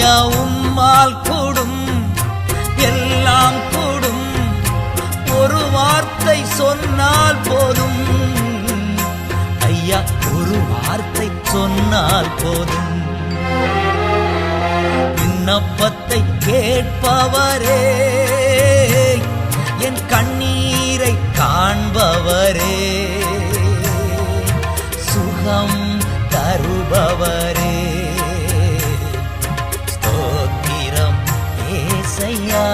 ஐயா உம்மால் கூடும், எல்லாம் கூடும், ஒரு வார்த்தை சொன்னால் போதும். ஐயா ஒரு வார்த்தை சொன்னால் போதும். விண்ணப்பத்தை கேட்பவரே, என் கண்ணீரை காண்பவரே, சுகம் தருபவரே, ஸ்தோத்திரம் ஏசையா.